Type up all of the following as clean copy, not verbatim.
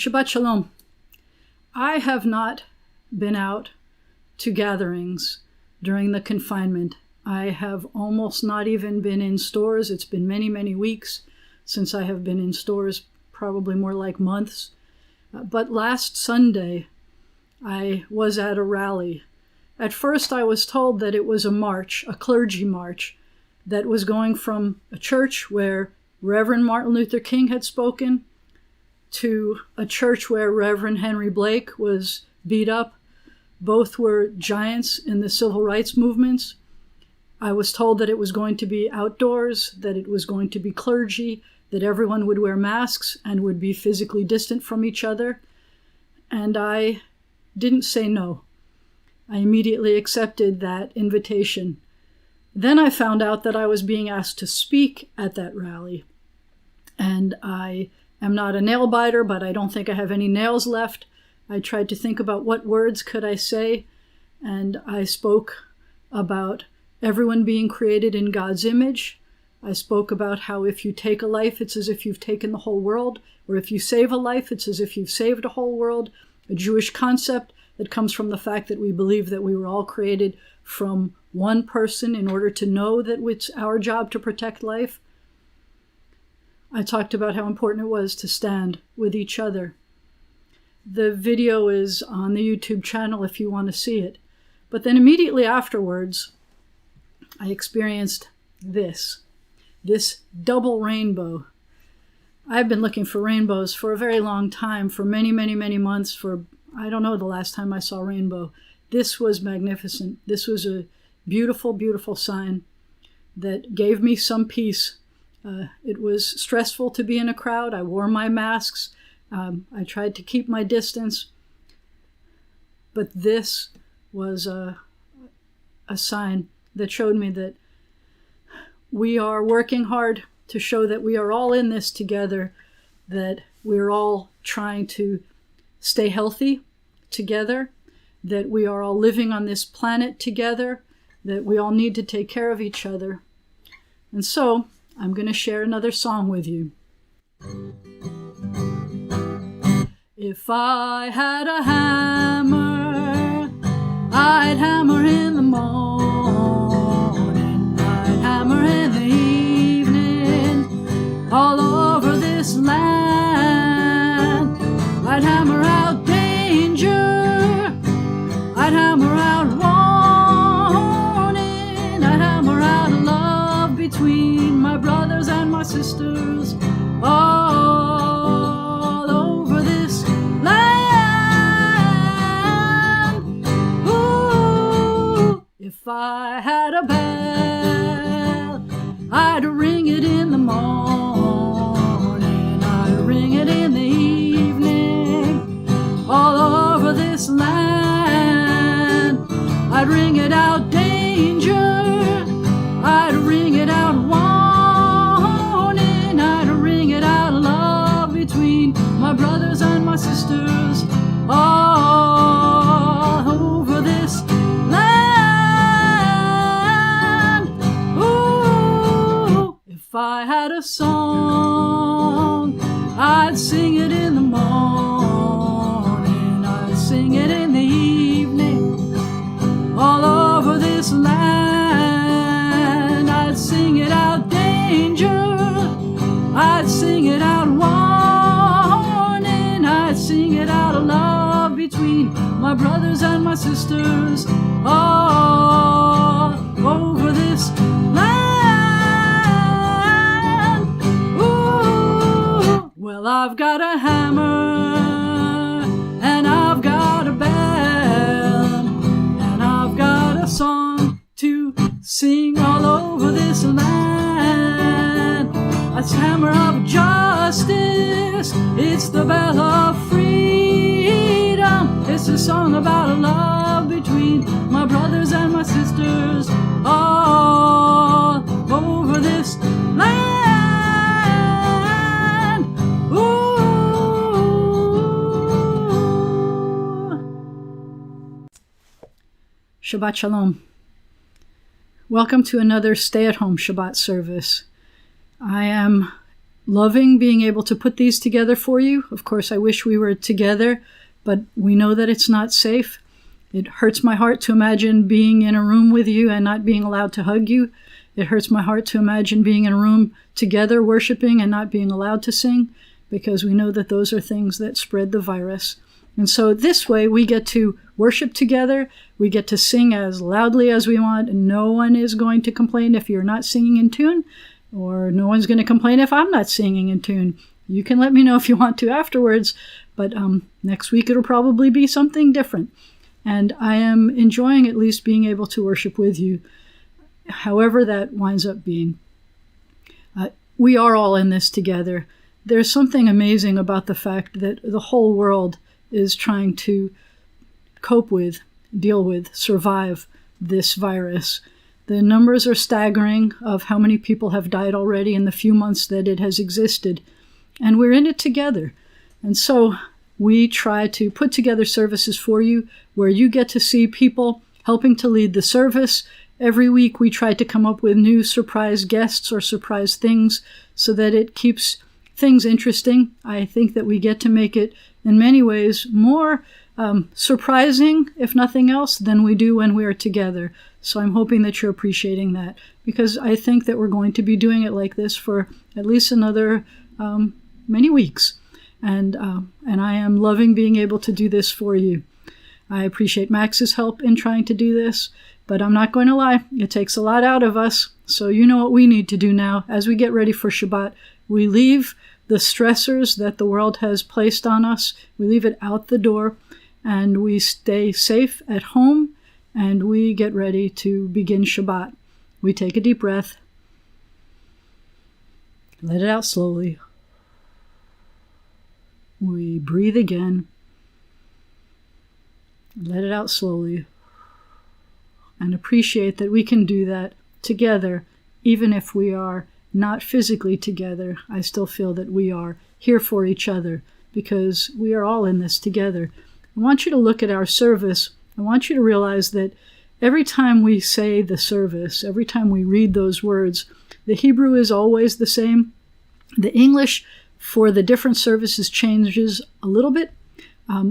Shabbat Shalom. I have not been out to gatherings during the confinement. I have almost not even been in stores. It's been many, many weeks since I have been in stores, probably more like months. But last Sunday, I was at a rally. At first, I was told that it was a march, a clergy march, that was going from a church where Reverend Martin Luther King had spoken to a church where Reverend Henry Blake was beat up. Both were giants in the civil rights movements. I was told that it was going to be outdoors, that it was going to be clergy, that everyone would wear masks and would be physically distant from each other. And I didn't say no. I immediately accepted that invitation. Then I found out that I was being asked to speak at that rally. And I am not a nail biter, but I don't think I have any nails left. I tried to think about what words could I say, and I spoke about everyone being created in God's image. I spoke about how if you take a life, it's as if you've taken the whole world, or if you save a life, it's as if you've saved a whole world, a Jewish concept that comes from the fact that we believe that we were all created from one person in order to know that it's our job to protect life. I talked about how important it was to stand with each other. The video is on the YouTube channel if you want to see it. But then immediately afterwards, I experienced this double rainbow. I've been looking for rainbows for a very long time, for many, many, many months, for I don't know the last time I saw a rainbow. This was magnificent. This was a beautiful, beautiful sign that gave me some peace. It was stressful to be in a crowd. I wore my masks. I tried to keep my distance. But this was a sign that showed me that we are working hard to show that we are all in this together, that we're all trying to stay healthy together, that we are all living on this planet together, that we all need to take care of each other. And so I'm going to share another song with you. If I had a hammer, I'd hammer in the morning, I'd hammer in the evening, all over this land. I'd hammer out danger, I'd hammer out warning, I'd hammer out love between my brothers and my sisters, all over this land. Ooh, if I had a bell, I'd ring it in the morning, I'd ring it in the evening, all over this land. I'd ring it out danger, I'd ring it out warning, I'd ring it out love between my brothers and my sisters, all over this land. Ooh, if I had a song, I'd sing it in the morning, I'd sing it in the evening, all over this land. I'd sing it out danger, I'd sing it out warning, I'd sing it out love between my brothers and my sisters, all over this land. Ooh, well, I've got a hammer, and I've got a bell, and I've got a song to sing all over this land. It's the hammer of justice, it's the bell of freedom, it's a song about love between my brothers and my sisters, all over this land. Ooh. Shabbat Shalom. Welcome to another stay-at-home Shabbat service. I am loving being able to put these together for you. Of course, I wish we were together, but we know that it's not safe. It hurts my heart to imagine being in a room with you and not being allowed to hug you. It hurts my heart to imagine being in a room together worshiping and not being allowed to sing, because we know that those are things that spread the virus. And so this way we get to worship together, we get to sing as loudly as we want, and no one is going to complain if you're not singing in tune, or no one's going to complain if I'm not singing in tune. You can let me know if you want to afterwards, but next week it'll probably be something different. And I am enjoying at least being able to worship with you, however that winds up being. We are all in this together. There's something amazing about the fact that the whole world is trying to cope with, deal with, survive this virus. The numbers are staggering of how many people have died already in the few months that it has existed. And we're in it together. And so we try to put together services for you where you get to see people helping to lead the service. Every week we try to come up with new surprise guests or surprise things so that it keeps things interesting. I think that we get to make it in many ways more surprising, if nothing else, than we do when we are together. So I'm hoping that you're appreciating that, because I think that we're going to be doing it like this for at least another many weeks. And I am loving being able to do this for you. I appreciate Max's help in trying to do this, but I'm not going to lie, it takes a lot out of us. So you know what we need to do now as we get ready for Shabbat. We leave the stressors that the world has placed on us, we leave it out the door, and we stay safe at home, and we get ready to begin Shabbat. We take a deep breath, let it out slowly. We breathe again, let it out slowly, and appreciate that we can do that together, even if we are not physically together. I still feel that we are here for each other because we are all in this together. I want you to look at our service. I want you to realize that every time we say the service, every time we read those words, the Hebrew is always the same. The English for the different services changes a little bit.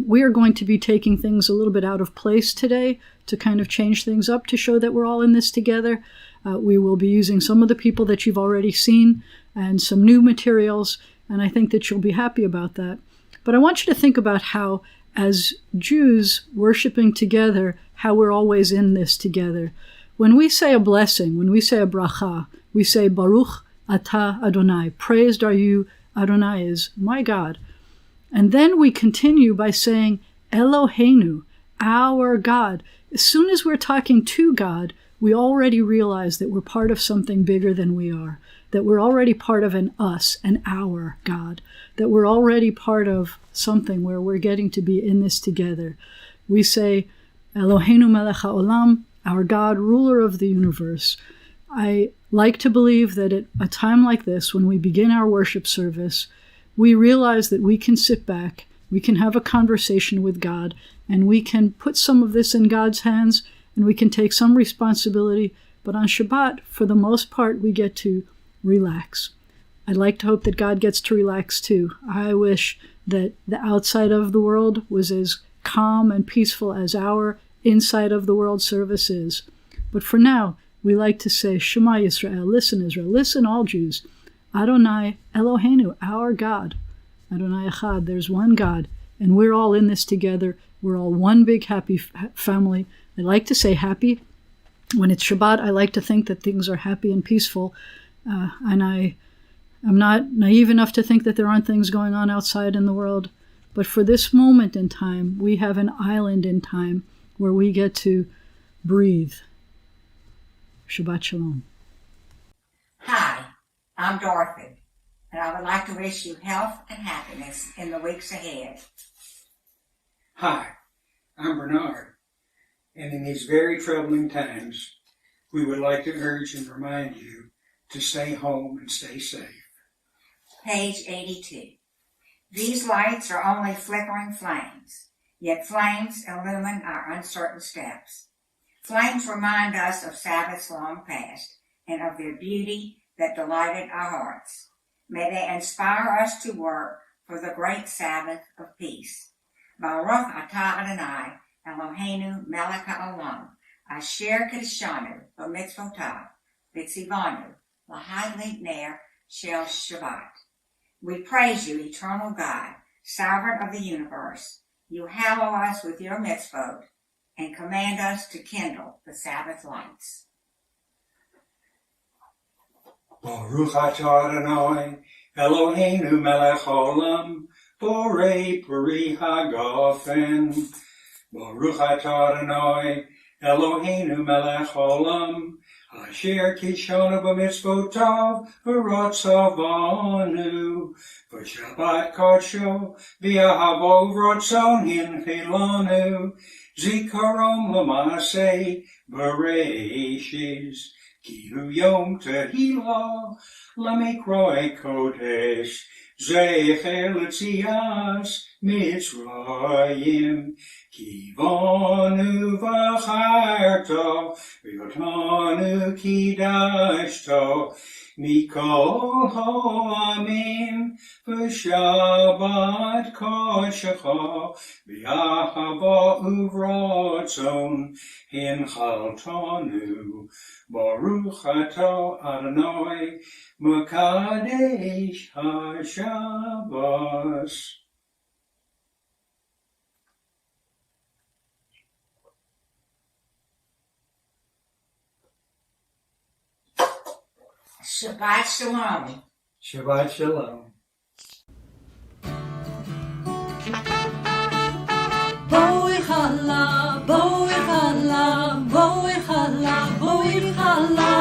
We are going to be taking things a little bit out of place today to kind of change things up to show that we're all in this together. We will be using some of the people that you've already seen and some new materials, and I think that you'll be happy about that. But I want you to think about how, as Jews worshiping together, how we're always in this together. When we say a blessing, when we say a bracha, we say Baruch Atah Adonai. Praised are you, Adonai is my God. And then we continue by saying Eloheinu, our God. As soon as we're talking to God, we already realize that we're part of something bigger than we are, that we're already part of an us, an our God, that we're already part of something where we're getting to be in this together. We say Eloheinu melech haolam, our God, ruler of the universe. I like to believe that at a time like this, when we begin our worship service, we realize that we can sit back, we can have a conversation with God, and we can put some of this in God's hands, and we can take some responsibility. But on Shabbat, for the most part, we get to relax. I'd like to hope that God gets to relax too. I wish that the outside of the world was as calm and peaceful as our inside of the world service is. But for now, we like to say, Shema Yisrael, listen Israel, listen all Jews. Adonai Eloheinu, our God. Adonai Echad, there's one God, and we're all in this together. We're all one big happy family. I like to say happy. When it's Shabbat, I like to think that things are happy and peaceful, and I'm not naive enough to think that there aren't things going on outside in the world. But for this moment in time, we have an island in time where we get to breathe. Shabbat Shalom. Hi, I'm Dorothy, and I would like to wish you health and happiness in the weeks ahead. Hi, I'm Bernard, and in these very troubling times, we would like to urge and remind you to stay home and stay safe. Page 82. These lights are only flickering flames, yet flames illumine our uncertain steps. Flames remind us of Sabbaths long past and of their beauty that delighted our hearts. May they inspire us to work for the great Sabbath of peace. Baruch atah Adonai, Eloheinu melech haolam, asher kiddushanu b'mitzvotav, v'tzivanu, l'hadlik ner shel Shabbat. We praise you, eternal God, sovereign of the universe. You hallow us with your mitzvot and command us to kindle the Sabbath lights. Baruch atah Adonai, Eloheinu melech haolam, borei peri hagafen. Baruch atah Adonai, Eloheinu melech haolam, asher kiddushanu b'mitzvotav v'rotzavanu. V'shabbat kodsho v'ahavo v'rotzon hinchilanu. Zikarom l'maaseh bereishis. Ki hu yom tehillah l'mikroi kodesh. Zecher l'tzias Mitzrayim. Ki vanu v'charto v'yotanu kidashto. Mikol ha'amim v'shabbat kodshecha v'ahava uvrotzon hinchaltanu. Baruch atah Adonai Mekadesh HaShabbos. Shabbat Shalom. Shabbat Shalom. Boi chala, boi chala, boi chala, boi chala.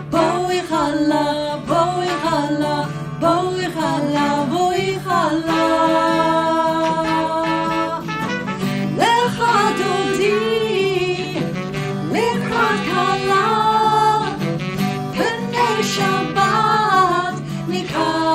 Boi chala, boi chala, boi chala, boi chala. Lecha dodi, lekrat chala, b'nei Shabbat nikah.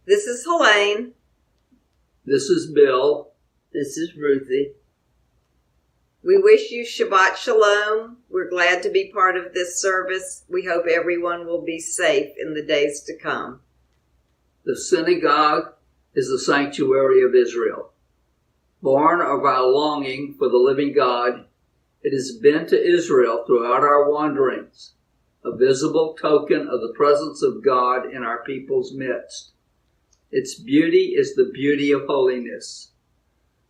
This is Helene. This is Bill. This is Ruthie. We wish you Shabbat Shalom. We're glad to be part of this service. We hope everyone will be safe in the days to come. The synagogue is the sanctuary of Israel. Born of our longing for the living God, it has been to Israel throughout our wanderings, a visible token of the presence of God in our people's midst. Its beauty is the beauty of holiness.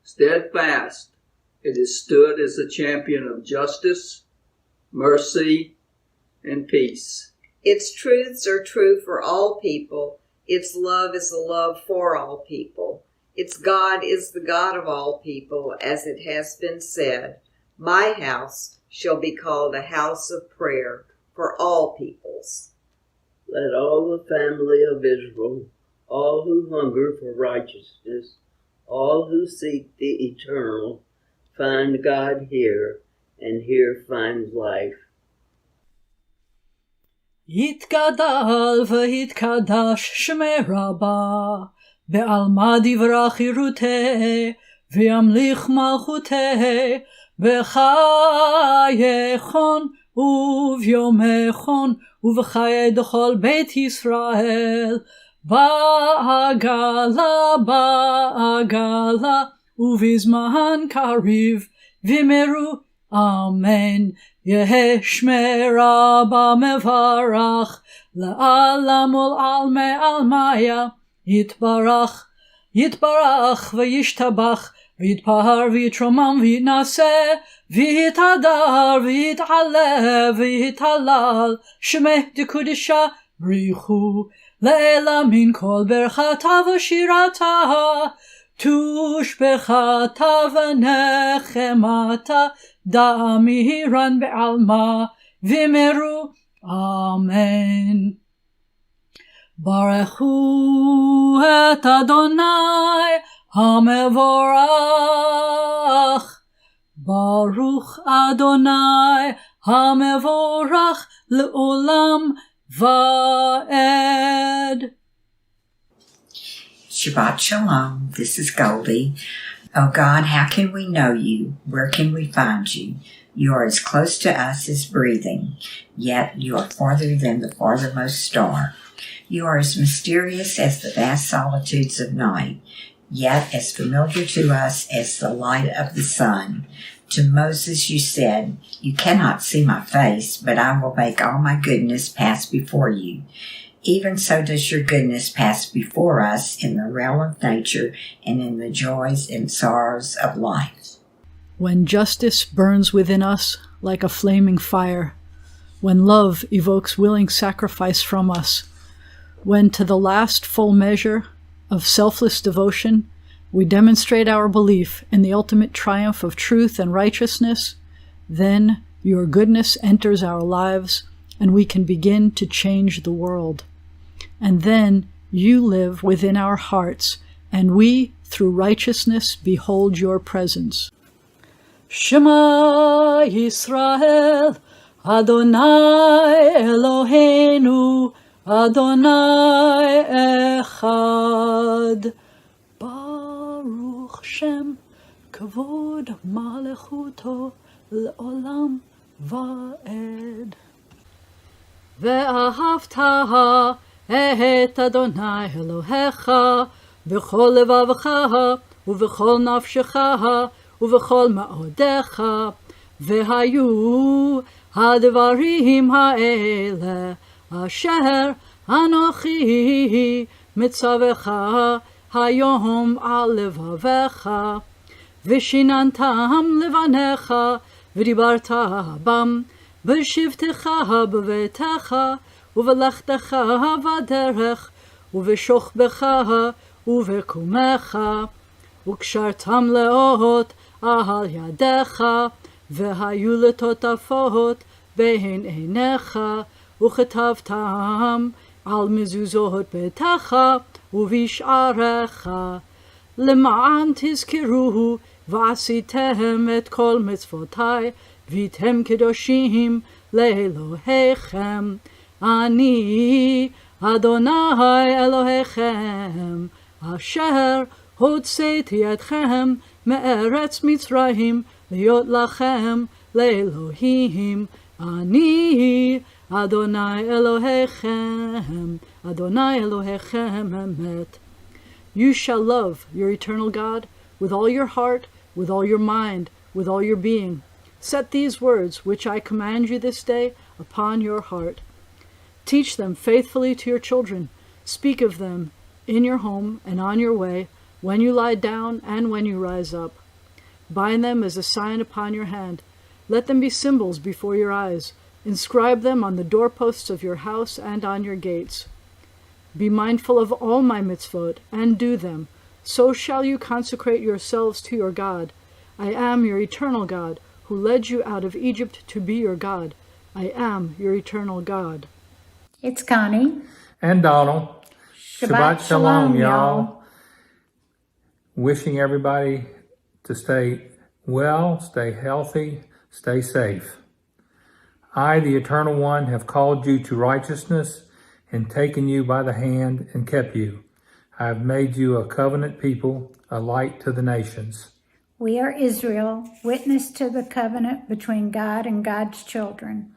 Steadfast, it has stood as a champion of justice, mercy, and peace. Its truths are true for all people. Its love is a love for all people. Its God is the God of all people, as it has been said, "My house shall be called a house of prayer for all peoples." Let all the family of Israel, all who hunger for righteousness, all who seek the eternal, find God here, and here find life. יתגדל ויתקדש שמי רבה, בעלמא דברה חירותי, וימליך מלכותי, בחייכון וביומכון, ובחיי דכל בית ישראל, בעגלה, בעגלה, ובזמן קריב, ואמרו אמן. יהא שמי רבה מברך, לעלם ולעלמי עלמיה, יתברך, יתברך וישתבח, ויתפאר ויתרומם ויתנשא, ויתהדר ויתעלה ויתהלל, שמי דקודשה בריחו, לעילה מן כל ברכתה ושירתה, תושבחתה ונחמתה, דמירן בעלמה, ואמרו אמן. ברכו את אדוני המבורך, ברוך אדוני המבורך לעולם ועד. Shabbat Shalom, this is Goldie. Oh God, how can we know you? Where can we find you? You are as close to us as breathing, yet you are farther than the farthermost star. You are as mysterious as the vast solitudes of night, yet as familiar to us as the light of the sun. To Moses you said, you cannot see my face, but I will make all my goodness pass before you. Even so does your goodness pass before us in the realm of nature and in the joys and sorrows of life. When justice burns within us like a flaming fire, when love evokes willing sacrifice from us, when to the last full measure of selfless devotion we demonstrate our belief in the ultimate triumph of truth and righteousness, then your goodness enters our lives and we can begin to change the world. And then you live within our hearts, and we, through righteousness, behold your presence. Shema Yisrael, Adonai Eloheinu, Adonai Echad. Baruch Shem, Kavod Malechuto, Le'olam Va'ed. Ve'ahavta את אדוני אלוהיך בכל לבבך ובכל נפשך ובכל מאודיך, והיו הדברים האלה אשר אנוכי מצווך היום על לבביך, ושיננתם לבניך ודיברת בם בשבתך בביתך ובלכתך בדרך, ובשוכבך ובקומך, וקשרתם לאות על ידיך, והיו לטוטפות בין עיניך, וכתבתם על מזוזות ביתך ובשעריך, למען תזכרו ועשיתם את כל מצוותי, והייתם קדושים לאלוהיכם. אני אדוני אלוהיכם, אשר הוצאתי אתכם מארץ מצרים, להיות לכם לאלוהים. אני אדוני אלוהיכם, אדוני אלוהיכם אמת. You shall love your eternal God with all your heart, with all your mind, with all your being. Set these words, which I command you this day, upon your heart. Teach them faithfully to your children. Speak of them in your home and on your way, when you lie down and when you rise up. Bind them as a sign upon your hand. Let them be symbols before your eyes. Inscribe them on the doorposts of your house and on your gates. Be mindful of all my mitzvot and do them. So shall you consecrate yourselves to your God. I am your eternal God, who led you out of Egypt to be your God. I am your eternal God. It's Connie. And Donald. Shabbat Shalom, y'all. Wishing everybody to stay well, stay healthy, stay safe. I, the Eternal One, have called you to righteousness and taken you by the hand and kept you. I have made you a covenant people, a light to the nations. We are Israel, witness to the covenant between God and God's children.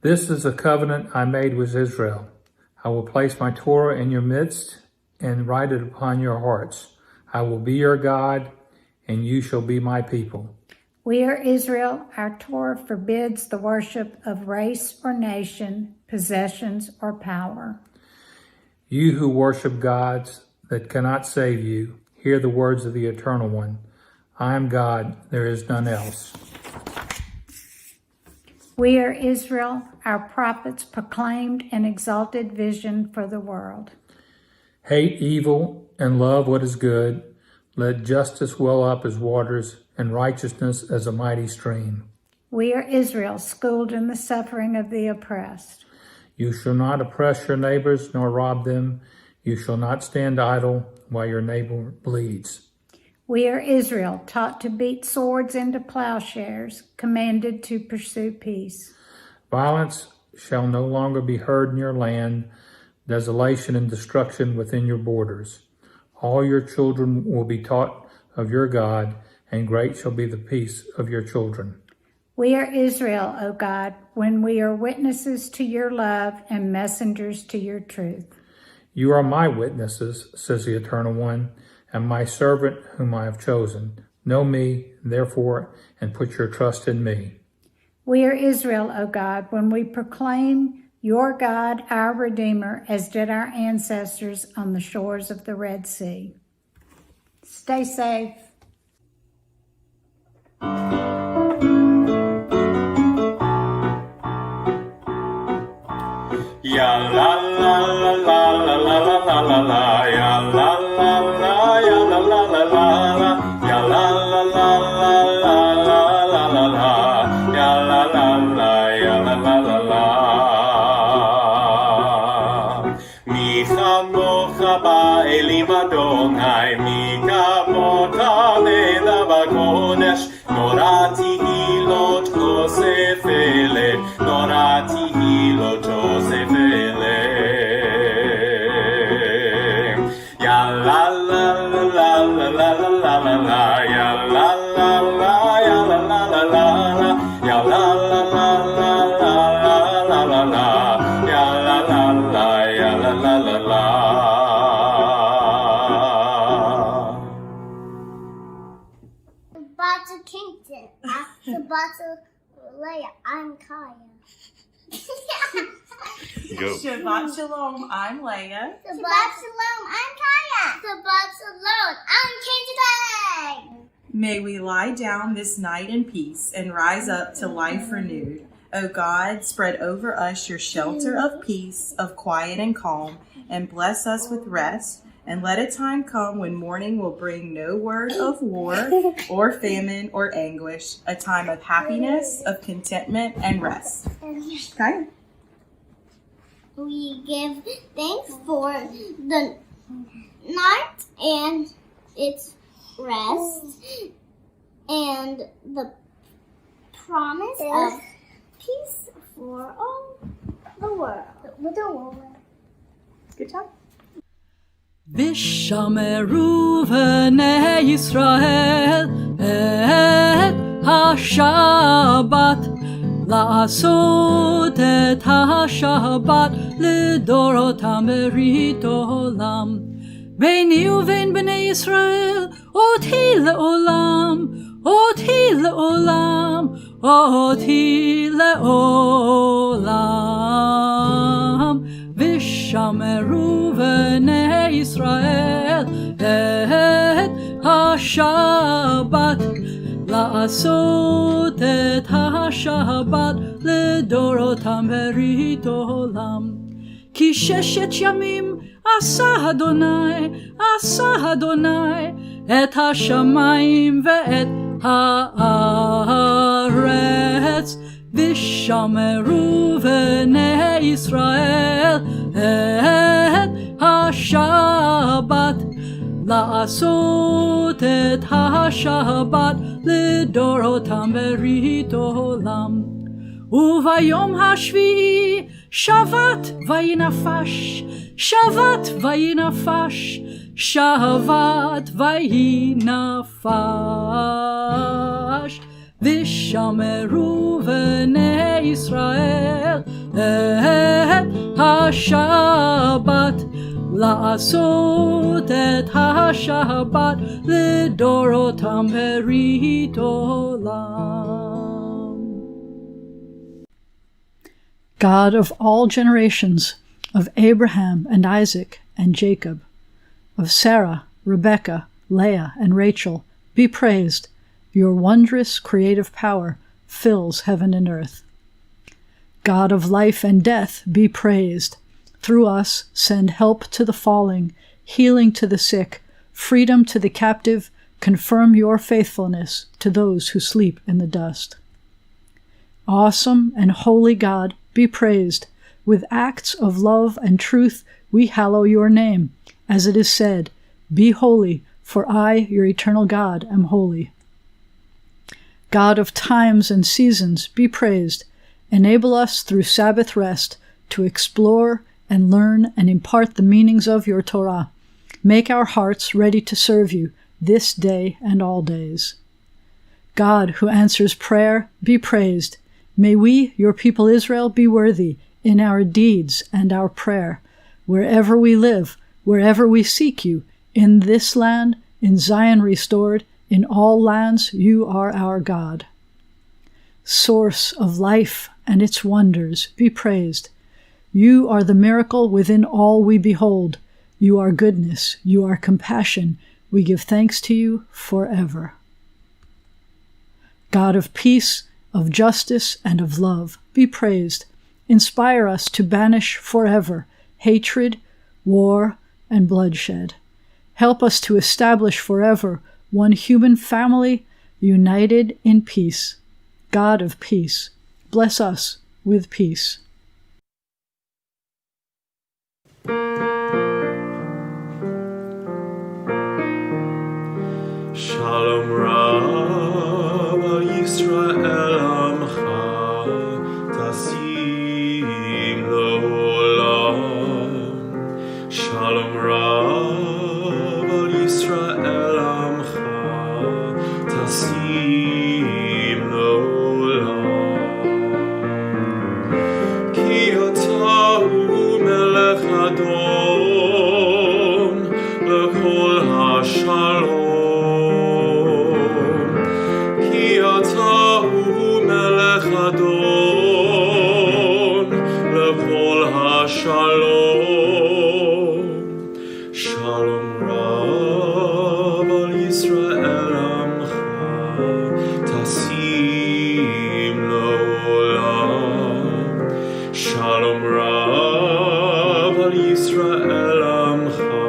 This is a covenant I made with Israel. I will place my Torah in your midst and write it upon your hearts. I will be your God, and you shall be my people. We are Israel. Our Torah forbids the worship of race or nation, possessions or power. You who worship gods that cannot save you, hear the words of the Eternal One. I am God, there is none else. We are Israel. Our prophets proclaimed an exalted vision for the world. Hate evil and love what is good. Let justice well up as waters and righteousness as a mighty stream. We are Israel, schooled in the suffering of the oppressed. You shall not oppress your neighbors nor rob them. You shall not stand idle while your neighbor bleeds. We are Israel, taught to beat swords into plowshares, commanded to pursue peace. Violence shall no longer be heard in your land, desolation and destruction within your borders. All your children will be taught of your God, and great shall be the peace of your children. We are Israel, O God, when we are witnesses to your love and messengers to your truth. You are my witnesses, says the Eternal One, and my servant whom I have chosen. Know me, therefore, and put your trust in me. We are Israel, O God, when we proclaim your God, our Redeemer, as did our ancestors on the shores of the Red Sea. Stay safe. Ya la la la la la la la la la la, ya la la la, ya la la la la la, ya la la la la la la la la la, ya la la la, ya la la la la. Mi chamocha ba'elim Adonai, mi kamota le'la b'kodesh, norati hilot kosefele, norati hilot kosefele. Ya la la la la la la la la la, ya la la la, ya la la la la, ya la la la la la la la la, ya la la la, ya la la la la. Shabbat to Kingston. Shabbat to Leah. I'm Kaya. Go. Shabbat Shalom, I'm Leah. Shabbat Shalom. I'm Kaya. Shabbat Shalom. I'm Katie. May we lie down this night in peace and rise up to life renewed. O God, spread over us your shelter of peace, of quiet and calm, and bless us with rest. And let a time come when morning will bring no word of war or famine or anguish, a time of happiness, of contentment, and rest. Okay? We give thanks for the night and its rest and the promise of peace for all the world. Good job. ושמרו בני ישראל את השבת, לעשות את השבת לדורותם ברית עולם. ביני ובין בני ישראל אותי לעולם, אותי לעולם, אותי לעולם. ושמרו בני ישראל את השבת, לעשות את השבת לדורותם ברית עולם. כי 6 ימים עשה אדוני את השמיים ואת הארץ, ושמרו בני ישראל את השבת, לעשות את השבת לדורותם ברית עולם. וביום השביעי שבת וינפש, שבת וינפש, שבת וינפש. ושמרו בני ישראל את השבת, לעשות את השבת Shabbat Lidorotam Berit Olam. God of all generations, of Abraham and Isaac and Jacob, of Sarah, Rebekah, Leah, and Rachel, be praised. Your wondrous creative power fills heaven and earth. God of life and death, be praised. Through us, send help to the falling, healing to the sick, freedom to the captive, confirm your faithfulness to those who sleep in the dust. Awesome and holy God, be praised. With acts of love and truth, we hallow your name. As it is said, be holy, for I, your eternal God, am holy. God of times and seasons, be praised. Enable us through Sabbath rest to explore and learn and impart the meanings of your Torah. Make our hearts ready to serve you this day and all days. God, who answers prayer, be praised. May we, your people Israel, be worthy in our deeds and our prayer, wherever we live, wherever we seek you, in this land, in Zion restored, in all lands, you are our God. Source of life and its wonders, be praised. You are the miracle within all we behold. You are goodness, you are compassion. We give thanks to you forever. God of peace, of justice, and of love, be praised. Inspire us to banish forever hatred, war, and bloodshed. Help us to establish forever one human family united in peace. God of peace, bless us with peace. Shalom Rav al Yisrael Amcha Tasim L'Olam. Shalom Rav al Yisrael Amcha Tasim L'Olam. Ki Atahu Melech Adon L'Kol HaShalom. Shalom, Shalom Rav al Yisrael Amcha Tasim L'Olam. Shalom Rav al Yisrael Amcha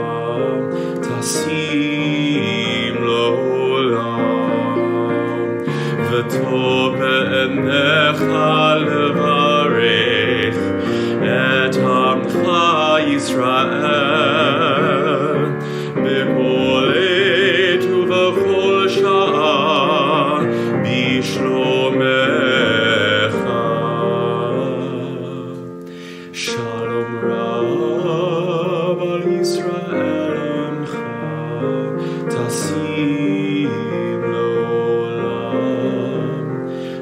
Tasim L'Olam. V'tov be'enecha levarech et Amcha Yisrael b'kol עת ובכל שעה בשלומך. Shalom Rav al Yisrael Amcha Tasim L'Olam.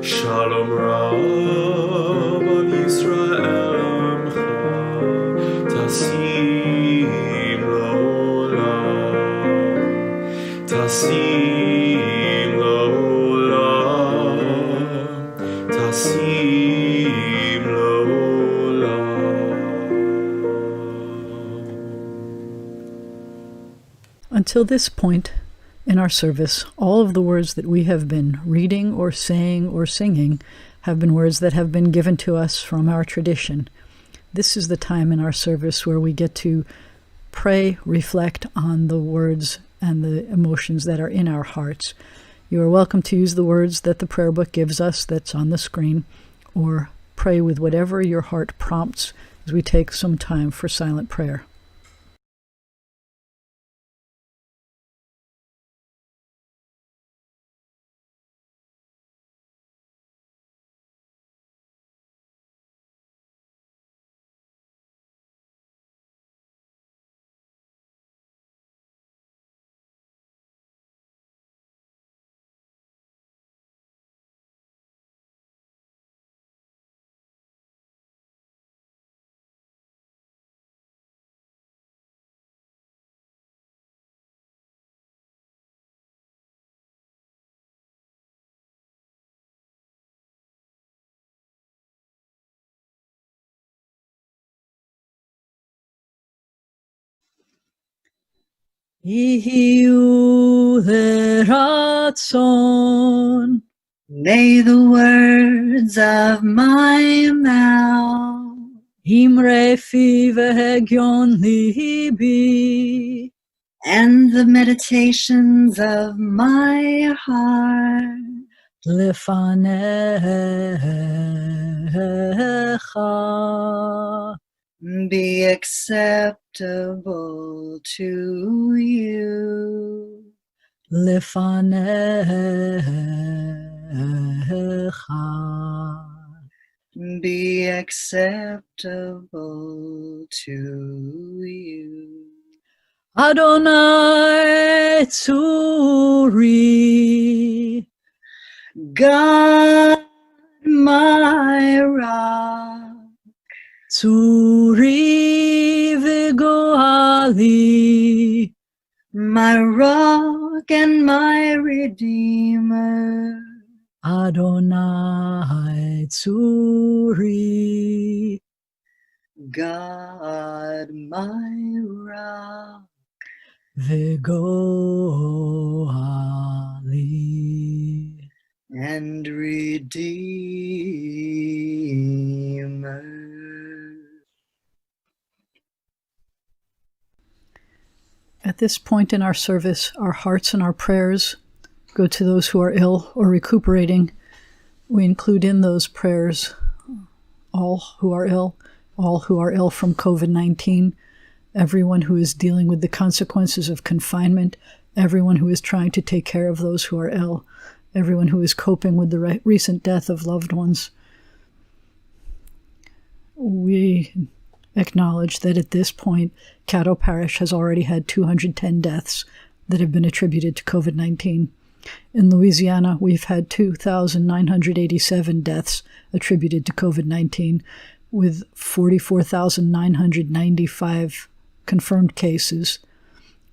Shalom Rav al Yisrael Tasim L'Olam. Tasim L'Olam. Tasim L'Olam. Until this point in our service, all of the words that we have been reading or saying or singing have been words that have been given to us from our tradition. This is the time in our service where we get to pray, reflect on the words and the emotions that are in our hearts. You are welcome to use the words that the prayer book gives us that's on the screen, or pray with whatever your heart prompts as we take some time for silent prayer. Ihiu leratzon. May the words of my mouth Imre fi vehegyon libi. and the meditations of my heart Lefanecha. be acceptable to you. Lefanecha. Be acceptable to you. Adonai Tzuri. God, my rock, Tzuri v'goali. my rock and my redeemer. Adonai Tzuri. God, my rock, v'goali. and redeemer. At this point in our service, our hearts and our prayers go to those who are ill or recuperating. We include in those prayers all who are ill from COVID-19, everyone who is dealing with the consequences of confinement, everyone who is trying to take care of those who are ill, everyone who is coping with the recent death of loved ones. We acknowledge that at this point, Caddo Parish has already had 210 deaths that have been attributed to COVID-19. In Louisiana, we've had 2,987 deaths attributed to COVID-19, with 44,995 confirmed cases.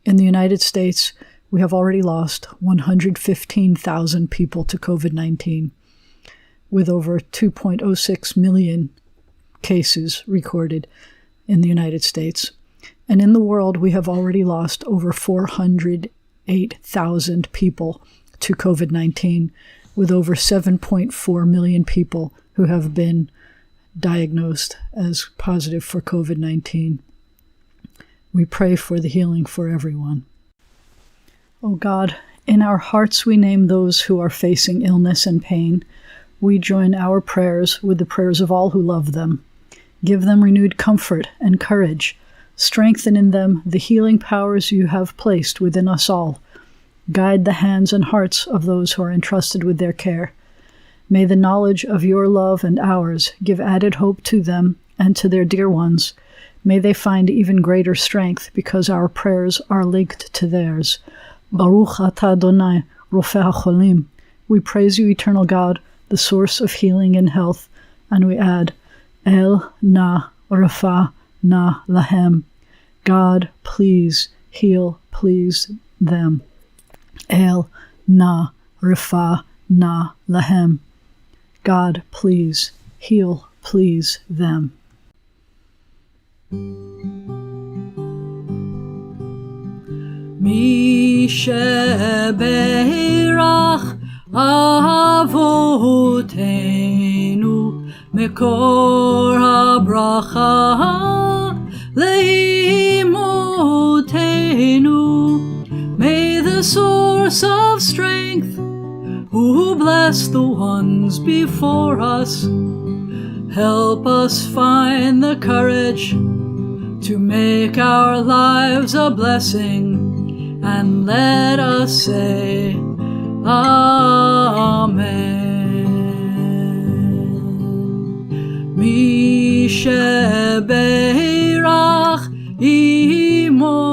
In the United States, we have already lost 115,000 people to COVID-19, with over 2.06 million cases recorded in the United States. And in the world, we have already lost over 408,000 people to COVID-19, with over 7.4 million people who have been diagnosed as positive for COVID-19. We pray for the healing for everyone. Oh God, in our hearts we name those who are facing illness and pain. We join our prayers with the prayers of all who love them. Give them renewed comfort and courage. Strengthen in them the healing powers you have placed within us all. Guide the hands and hearts of those who are entrusted with their care. May the knowledge of your love and ours give added hope to them and to their dear ones. May they find even greater strength because our prayers are linked to theirs. Baruch atah Adonai, Rofeh HaCholim. We praise you, eternal God, the source of healing and health, and we add, El na refa na lahem. God, please heal, please them. El na refa na lahem. God, please heal, please them. Mi sheberach avotenu mekor habracha leimotenu. May the source of strength, who bless the ones before us, help us find the courage to make our lives a blessing, and let us say Amen. Mi sheberach imotenu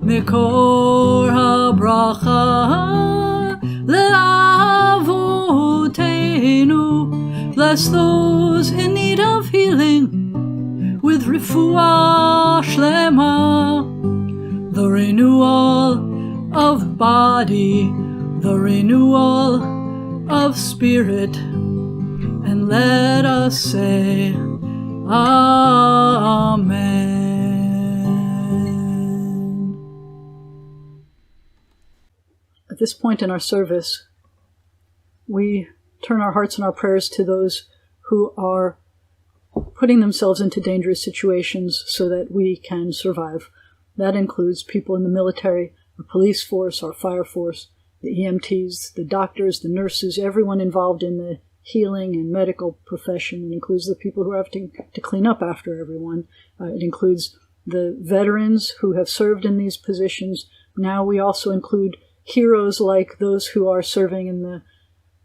mekor habracha leavotenu. Bless those in need of healing with refuah shlema, the renewal of body, the renewal of spirit, and let us say Amen. this point in our service, we turn our hearts and our prayers to those who are putting themselves into dangerous situations so that we can survive. That includes people in the military, our police force, our fire force, the EMTs, the doctors, the nurses, everyone involved in the healing and medical profession. It includes the people who are having to clean up after everyone. It includes the veterans who have served in these positions. Now we also include heroes like those who are serving in the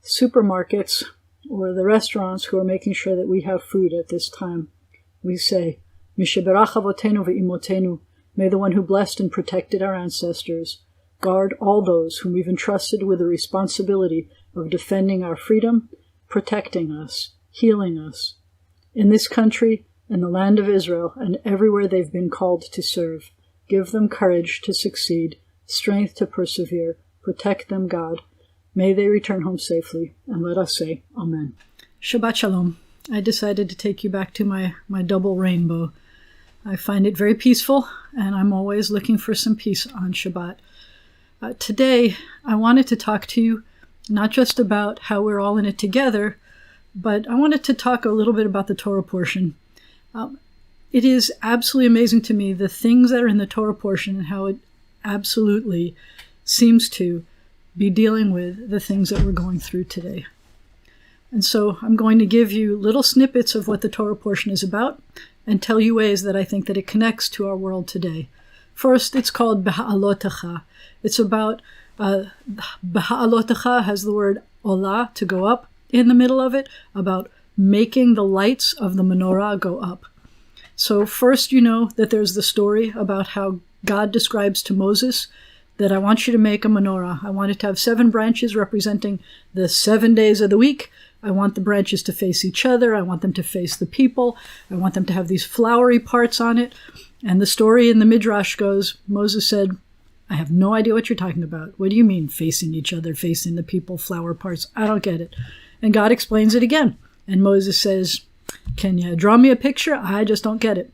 supermarkets or the restaurants who are making sure that we have food at this time. We say, Misheberach avotenu ve'imotenu, may the one who blessed and protected our ancestors guard all those whom we've entrusted with the responsibility of defending our freedom, protecting us, healing us, in this country, in the land of Israel, and everywhere they've been called to serve. Give them courage to succeed, strength to persevere, protect them, God. May they return home safely, and let us say, Amen. Shabbat Shalom. I decided to take you back to my double rainbow. I find it very peaceful, and I'm always looking for some peace on Shabbat. Today, I wanted to talk to you not just about how we're all in it together, but I wanted to talk a little bit about the Torah portion. It is absolutely amazing to me the things that are in the Torah portion and how it absolutely seems to be dealing with the things that we're going through today. And so I'm going to give you little snippets of what the Torah portion is about and tell you ways that I think that it connects to our world today. First, it's called Beha'alotecha. It's about, Beha'alotecha has the word olah, to go up, in the middle of it, about making the lights of the menorah go up. So first, you know that there's the story about how God describes to Moses that I want you to make a menorah. I want it to have 7 branches representing the 7 days of the week. I want the branches to face each other. I want them to face the people. I want them to have these flowery parts on it. And the story in the Midrash goes, Moses said, I have no idea what you're talking about. What do you mean facing each other, facing the people, flower parts? I don't get it. And God explains it again. And Moses says, can you draw me a picture? I just don't get it.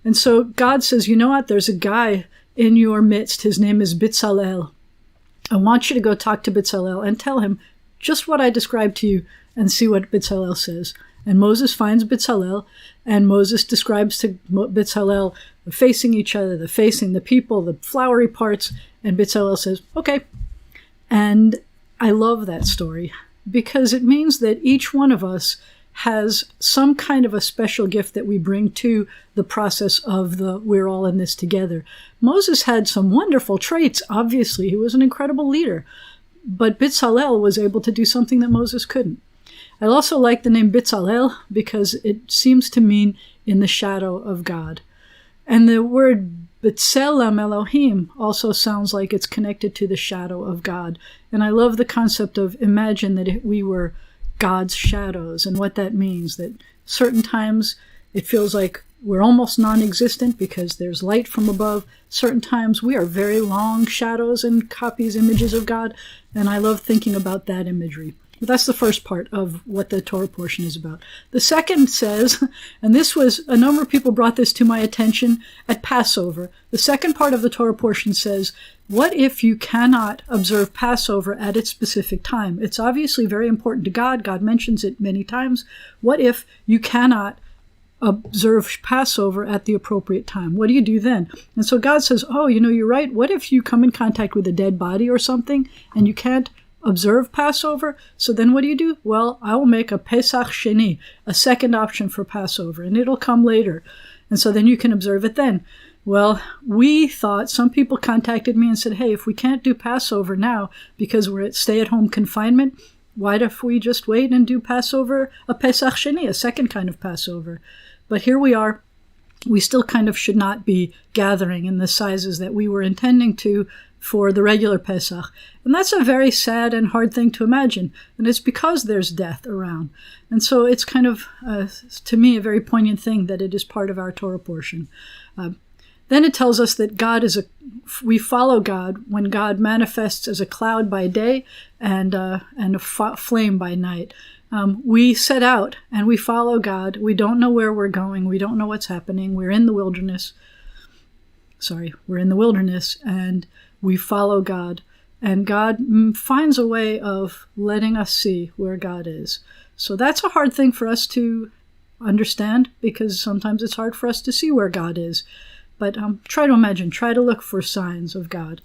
And so God says, you know what? There's a guy in your midst. His name is Bitzalel. I want you to go talk to Bitzalel and tell him just what I described to you and see what Bitzalel says. And Moses finds Bitzalel, and Moses describes to Bitzalel the facing each other, the facing the people, the flowery parts, and Bitzalel says, okay. And I love that story because it means that each one of us has some kind of a special gift that we bring to the process of we're all in this together. Moses had some wonderful traits, obviously. He was an incredible leader. But Bitzalel was able to do something that Moses couldn't. I also like the name Bitzalel because it seems to mean in the shadow of God. And the word B'Tselem Elohim also sounds like it's connected to the shadow of God. And I love the concept of imagine that we were God's shadows and what that means, that certain times it feels like we're almost non-existent because there's light from above. Certain times we are very long shadows and copies, images of God. And I love thinking about that imagery. But that's the first part of what the Torah portion is about. The second says, and this was, a number of people brought this to my attention at Passover. The second part of the Torah portion says, what if you cannot observe Passover at its specific time? It's obviously very important to God. God mentions it many times. What if you cannot observe Passover at the appropriate time? What do you do then? And so God says, oh, you're right. What if you come in contact with a dead body or something and you can't observe Passover? So then what do? Well, I will make a Pesach Sheni, a second option for Passover, and it'll come later. And so then you can observe it then. Well, we thought, some people contacted me and said, hey, if we can't do Passover now because we're at stay-at-home confinement, why don't we just wait and do Passover, a Pesach Sheni, a second kind of Passover? But here we are. We still kind of should not be gathering in the sizes that we were intending to for the regular Pesach. And that's a very sad and hard thing to imagine. And it's because there's death around. And so it's kind of, to me, a very poignant thing that it is part of our Torah portion. Then it tells us that we follow God when God manifests as a cloud by day and a flame by night. We set out and we follow God. We don't know where we're going. We don't know what's happening. We're in the wilderness and we follow God. And God finds a way of letting us see where God is. So that's a hard thing for us to understand, because sometimes it's hard for us to see where God is. But try to imagine, try to look for signs of God.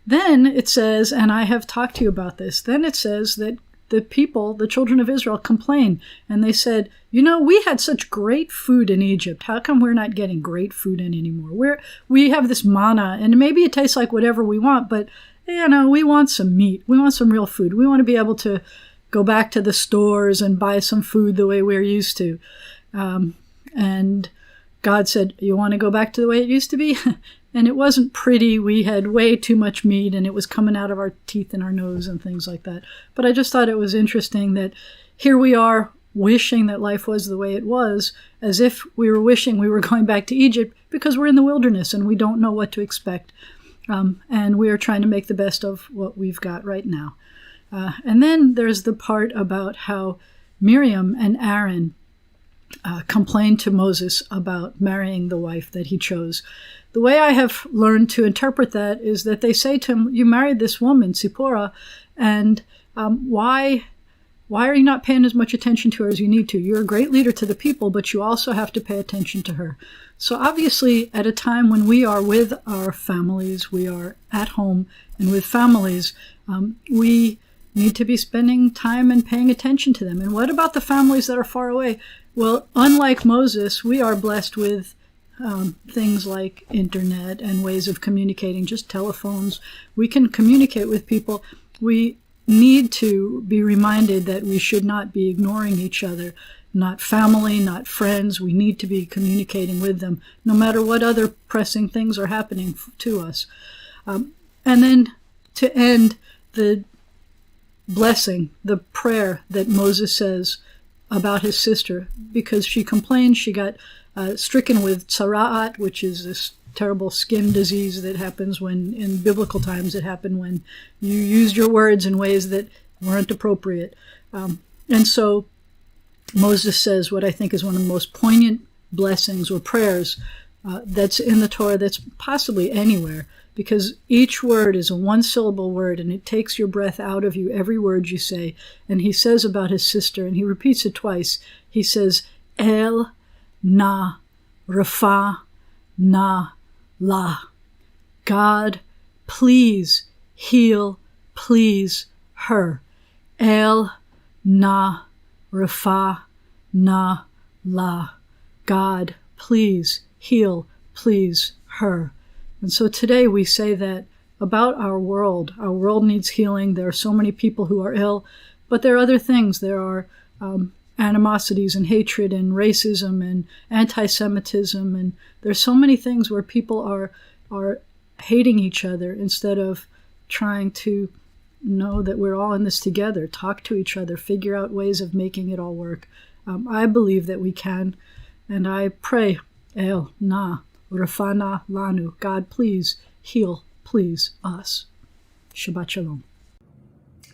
Then it says, and I have talked to you about this, then it says that the people, the children of Israel, complain. And they said, we had such great food in Egypt. How come we're not getting great food in anymore? We have this manna, and maybe it tastes like whatever we want, but we want some meat. We want some real food. We want to be able to go back to the stores and buy some food the way we're used to. And God said, you want to go back to the way it used to be? And it wasn't pretty. We had way too much meat, and it was coming out of our teeth and our nose and things like that. But I just thought it was interesting that here we are wishing that life was the way it was, as if we were wishing we were going back to Egypt, because we're in the wilderness and we don't know what to expect. And we are trying to make the best of what we've got right now. And then there's the part about how Miriam and Aaron complained to Moses about marrying the wife that he chose. The way I have learned to interpret that is that they say to him, you married this woman, Zipporah, and why are you not paying as much attention to her as you need to? You're a great leader to the people, but you also have to pay attention to her. So obviously, at a time when we are with our families, we are at home and with families, we need to be spending time and paying attention to them. And what about the families that are far away? Well, unlike Moses, we are blessed with things like internet and ways of communicating, just telephones. We can communicate with people. We need to be reminded that we should not be ignoring each other, not family, not friends. We need to be communicating with them, no matter what other pressing things are happening to us. And then to end, the blessing, the prayer that Moses says about his sister, because she complained, she got stricken with tzara'at, which is this terrible skin disease that happens when, in biblical times, it happened when you used your words in ways that weren't appropriate. And so Moses says what I think is one of the most poignant blessings or prayers that's in the Torah, that's possibly anywhere, because each word is a one-syllable word, and it takes your breath out of you, every word you say. And he says about his sister, and he repeats it twice, he says, El na rafa na la. God, please heal, please her. El na rafa na la. God, please heal, please her. And so today we say that about our world. Our world needs healing. There are so many people who are ill, but there are other things. There are animosities and hatred and racism and anti-Semitism, and there's so many things where people are hating each other instead of trying to know that we're all in this together, talk to each other, figure out ways of making it all work. I believe that we can, and I pray, El na rafana lanu, God, please heal, please us. Shabbat Shalom.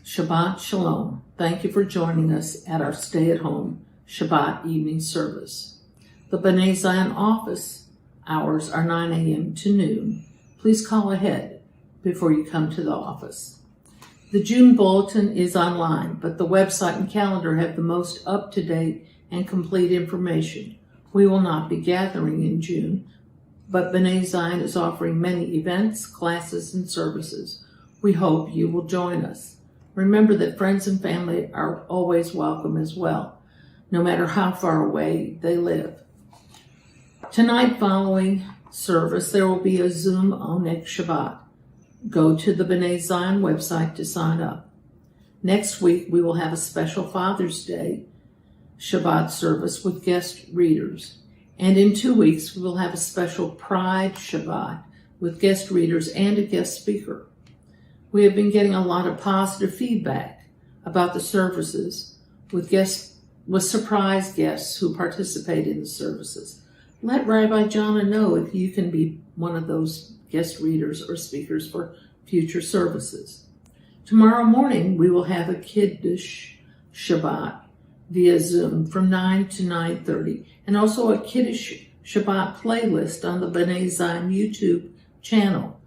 Shabbat Shalom. Thank you for joining us at our stay-at-home Shabbat evening service. The B'nai Zion office hours are 9 a.m. to noon. Please call ahead before you come to the office. The June bulletin is online, but the website and calendar have the most up-to-date and complete information. We will not be gathering in June, but B'nai Zion is offering many events, classes, and services. We hope you will join us. Remember that friends and family are always welcome as well, no matter how far away they live. Tonight, following service, there will be a Zoom Onek Shabbat. Go to the B'nai Zion website to sign up. Next week, we will have a special Father's Day Shabbat service with guest readers. And in 2 weeks, we will have a special Pride Shabbat with guest readers and a guest speaker. We have been getting a lot of positive feedback about the services with surprise guests who participate in the services. Let Rabbi Jana know if you can be one of those guest readers or speakers for future services. Tomorrow morning, we will have a Kiddush Shabbat via Zoom from 9 to 9:30, and also a Kiddush Shabbat playlist on the B'nai Zion YouTube channel.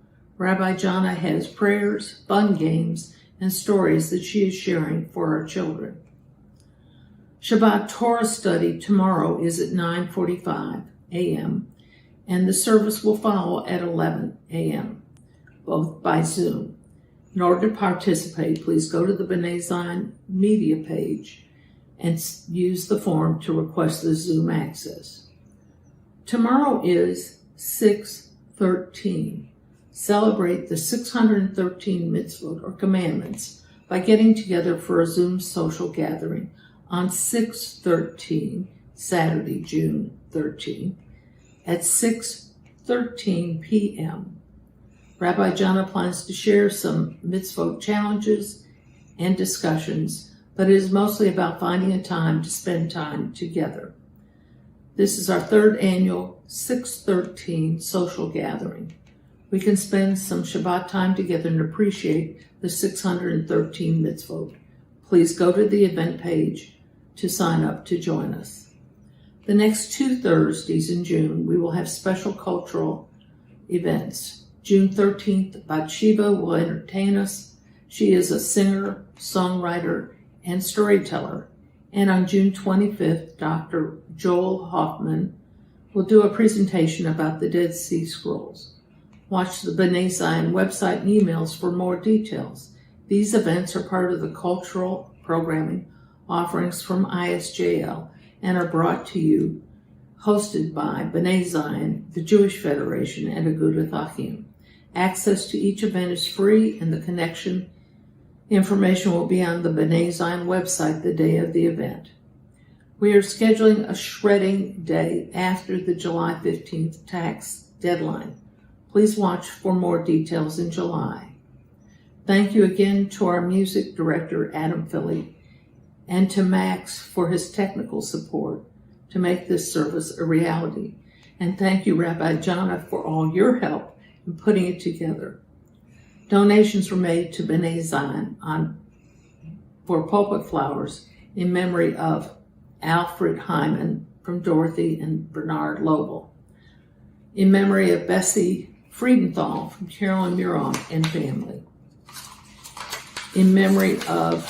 Rabbi Jana has prayers, fun games, and stories that she is sharing for our children. Shabbat Torah study tomorrow is at 9:45 a.m., and the service will follow at 11 a.m., both by Zoom. In order to participate, please go to the B'nai Zion media page and use the form to request the Zoom access. Tomorrow is 6/13. Celebrate the 613 mitzvot or commandments by getting together for a Zoom social gathering on 6/13, Saturday, June 13, at 6:13 p.m. Rabbi Jana plans to share some mitzvot challenges and discussions, but it is mostly about finding a time to spend time together. This is our third annual 613 social gathering. We can spend some Shabbat time together and appreciate the 613 mitzvot. Please go to the event page to sign up to join us. The next 2 Thursdays in June, we will have special cultural events. June 13th, Bathsheba will entertain us. She is a singer, songwriter, and storyteller. And on June 25th, Dr. Joel Hoffman will do a presentation about the Dead Sea Scrolls. Watch the B'nai Zion website and emails for more details. These events are part of the cultural programming offerings from ISJL and are brought to you, hosted by B'nai Zion, the Jewish Federation, and Agudath Achim. Access to each event is free, and the connection information will be on the B'nai Zion website the day of the event. We are scheduling a shredding day after the July 15th tax deadline. Please watch for more details in July. Thank you again to our music director, Adam Philly, and to Max for his technical support to make this service a reality. And thank you, Rabbi Jana, for all your help in putting it together. Donations were made to B'nai Zion for pulpit flowers in memory of Alfred Hyman from Dorothy and Bernard Lobel, in memory of Bessie Friedenthal from Carolyn Muron and family, in memory of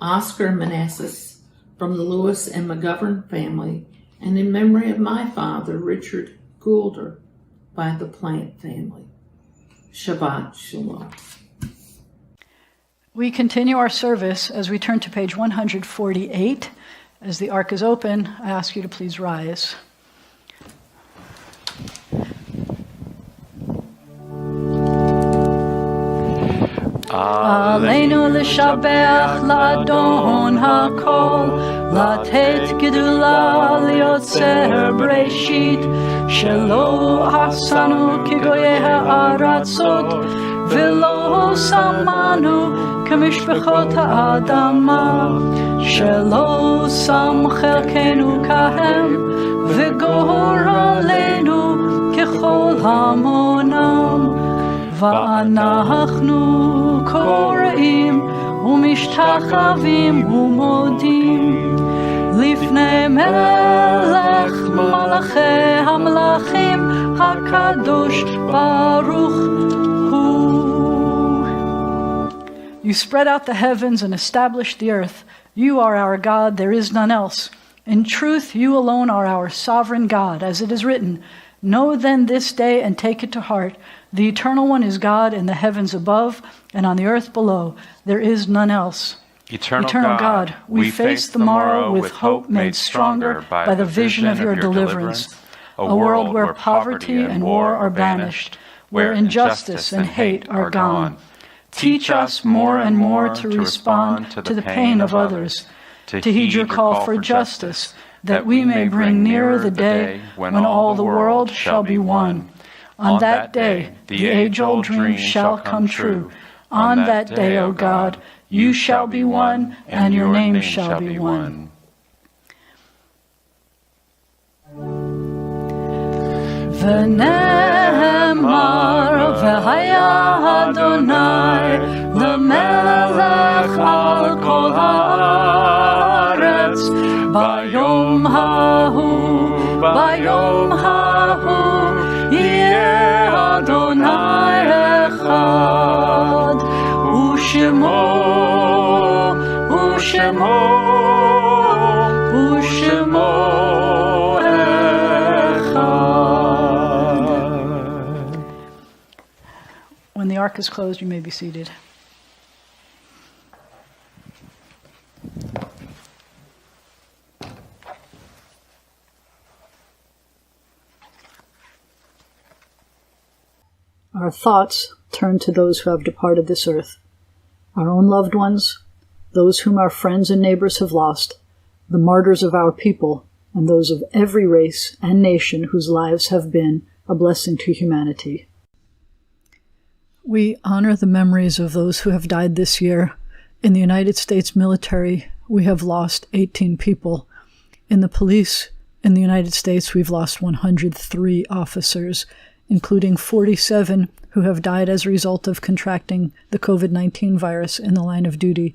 Oscar Manassas from the Lewis and McGovern family, and in memory of my father, Richard Goulder, by the Plant family. Shabbat Shalom. We continue our service as we turn to page 148. As the ark is open, I ask you to please rise. Aleinu l'shabech l'adon hakol, לתת גדולה ליוצר בראשית, שלא עשנו כגויי הארצות, ולא שמנו כמשפחות האדמה, שלא שם חלקנו כהם, וגורלנו ככל המונם. ואנחנו קוראים ומשתחווים ומודים לפני מלך מלכי המלכים הקדוש ברוך הוא. You spread out the heavens and established the earth. You are our God, there is none else. In truth, you alone are our sovereign God, as it is written, know then this day and take it to heart. The Eternal One is God in the heavens above and on the earth below. There is none else. Eternal God, we face the morrow with hope made stronger by the vision of your deliverance, a world where poverty and war are banished, where injustice and hate are gone. Teach us more and more to respond to the pain of others, to heed your call for justice, that we may bring nearer the day when all the world shall be one. On that day, the age-old dream shall come true. On that day, O God, you shall be one, and your name shall be one. V'ne'emar v'haya Adonai l'melech al kol haaretz bayom hahu ושמו אחד. When the ark is closed, you may be seated. Our thoughts turn to those who have departed this earth, our own loved ones, those whom our friends and neighbors have lost, the martyrs of our people, and those of every race and nation whose lives have been a blessing to humanity. We honor the memories of those who have died this year. In the United States military, we have lost 18 people. In the police in the United States, we've lost 103 officers, including 47 who have died as a result of contracting the COVID-19 virus in the line of duty.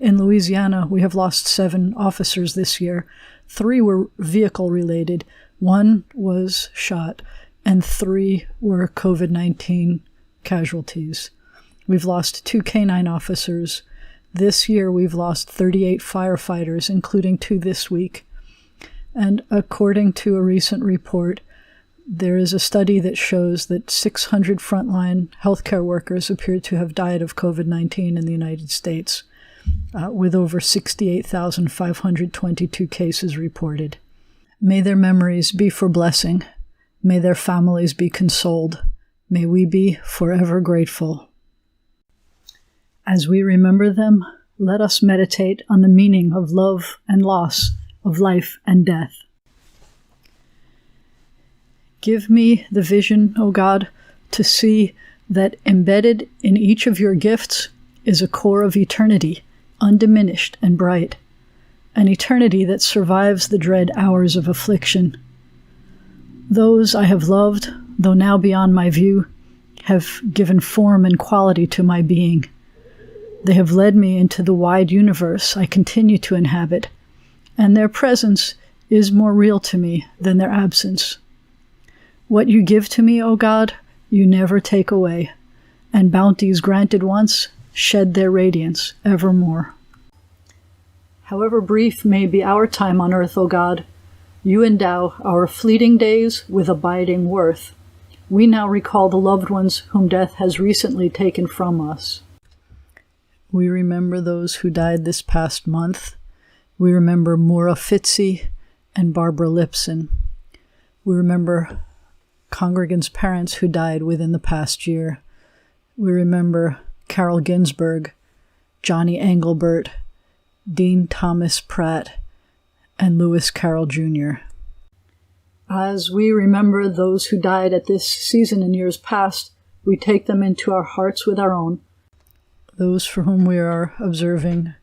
In Louisiana, we have lost 7 officers this year. 3 were vehicle-related, 1 was shot, and 3 were COVID-19 casualties. We've lost 2 canine officers. This year, we've lost 38 firefighters, including 2 this week. And according to a recent report, there is a study that shows that 600 frontline healthcare workers appear to have died of COVID-19 in the United States, with over 68,522 cases reported. May their memories be for blessing. May their families be consoled. May we be forever grateful. As we remember them, let us meditate on the meaning of love and loss, of life and death. Give me the vision, O God, to see that embedded in each of your gifts is a core of eternity, undiminished and bright, an eternity that survives the dread hours of affliction. Those I have loved, though now beyond my view, have given form and quality to my being. They have led me into the wide universe I continue to inhabit, and their presence is more real to me than their absence. What you give to me, O God, you never take away, and bounties granted once shed their radiance evermore. However brief may be our time on earth, O God, you endow our fleeting days with abiding worth. We now recall the loved ones whom death has recently taken from us. We remember those who died this past month. We remember Maura Fitzy and Barbara Lipson. We remember congregants' parents who died within the past year. We remember Carol Ginsberg, Johnny Engelbert, Dean Thomas Pratt, and Lewis Carroll Jr. As we remember those who died at this season in years past, we take them into our hearts with our own. Those for whom we are observing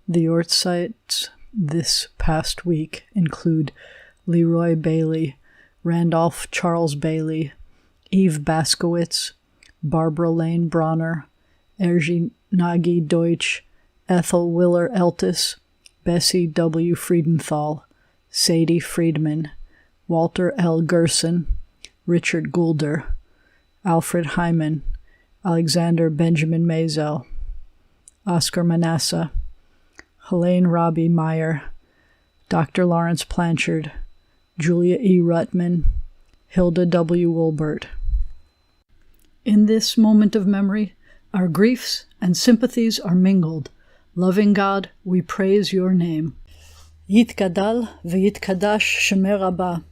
the Yortsites this past week include Leroy Bailey, Randolph Charles Bailey, Eve Baskowitz, Barbara Lane Bronner, Ergie Nagy Deutsch, Ethel Willer Eltis, Bessie W. Friedenthal, Sadie Friedman, Walter L. Gerson, Richard Goulder, Alfred Hyman, Alexander Benjamin Mazel, Oscar Manasseh, Helene Robbie Meyer, Dr. Lawrence Blanchard, Julia E. Ruttman, Hilda W. Wilbert. In this moment of memory, our griefs and sympathies are mingled. Loving God, we praise your name. Yitgadal v'yitkadash shemer Rabba,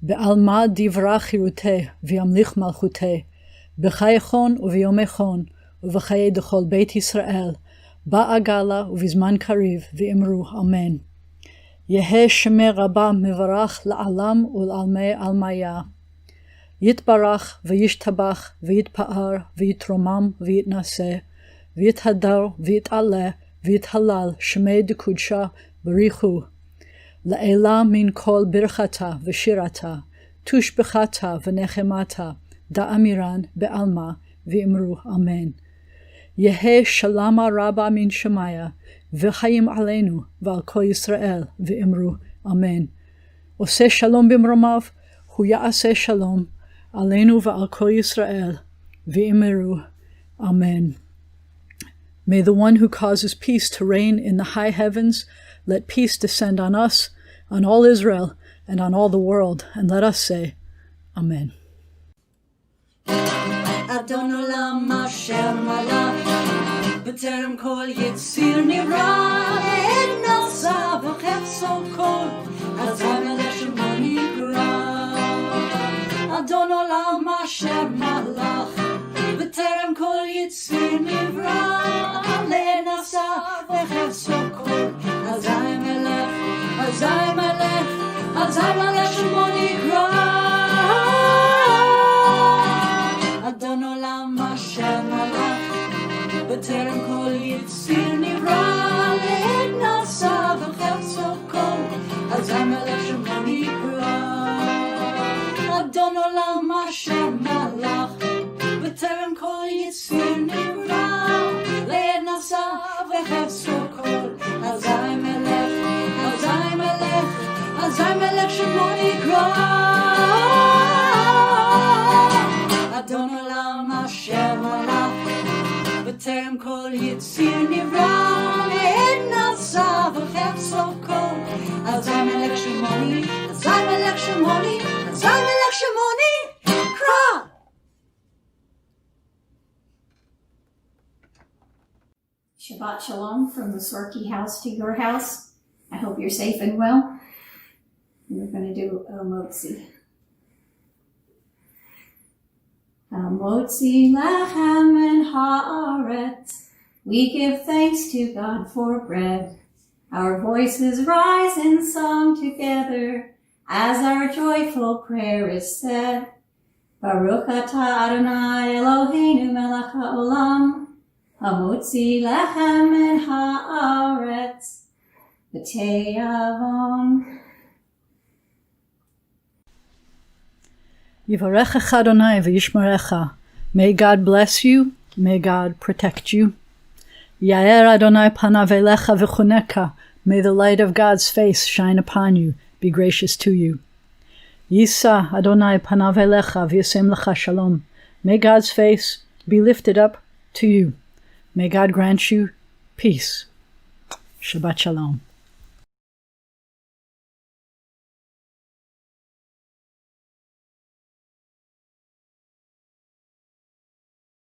be'alma divra chiruteh v'yamlich malchuteh, b'chayechon u'v'yomechon u'v'chaye dechol Beit Yisrael, ba'agala u'vizman kariv v'imru Amen. Yeheh shemer Rabba mevarach la'alam u'l'almei almaya. Yitbarach v'yishtabach v'yitpa'ar v'yitromam v'yitnaseh, v'yithadar v'yit'aleh v'yithalal shemei dekudsha b'richu. La'ela min kol birchata v'shirata, tushbechata v'nechemata, da'amiran be'alma v'imru Amen. Yeheh shalama rabba min shemaya, v'chayim aleinu v'al kol Yisrael v'imru Amen. Oseh shalom b'mromav, hu ya'aseh shalom, aleinu v'al kol Yisrael v'imru Amen. May the one who causes peace to reign in the high heavens let peace descend on us, on all Israel, and on all the world. And let us say, Amen. אדון עולם אשר מלך בטרם כל יציר נברא אין נעשה וחפצו כל אזי מלך שמו נקרא אדון עולם אשר מלך בטרם כל יציר נברא אין נעשה וחפצו כל אזי מלך שמו נקרא אדון עולם אשר מלך בטרם כל יציר נברא לעת נעשה וחפצו כל אזי מלך שמו נקרא אדון עולם אשר מלך בטרם כל יציר נברא לעת נעשה וחפצו כל אזי מלך שמו נקרא אדון עולם אשר מלך בטרם כל יציר נברא לעת נעשה וחפצו כל אזי מלך שמו נקרא Shabbat Shalom from the Sorky house to your house. I hope you're safe and well. We're going to do a motzi. Motzi lechem and haaretz. We give thanks to God for bread. Our voices rise in song together as our joyful prayer is said. Baruch atah Adonai Eloheinu melech haolam. Hamotzi lechem and haaretz. B'tei avon. Yivarechecha Adonai v'yishmerecha. May God bless you. May God protect you. Yair Adonai panav elecha v'chuneka. May the light of God's face shine upon you, be gracious to you. Yisa Adonai panav elecha v'yasem lecha shalom. May God's face be lifted up to you. May God grant you peace. Shabbat Shalom.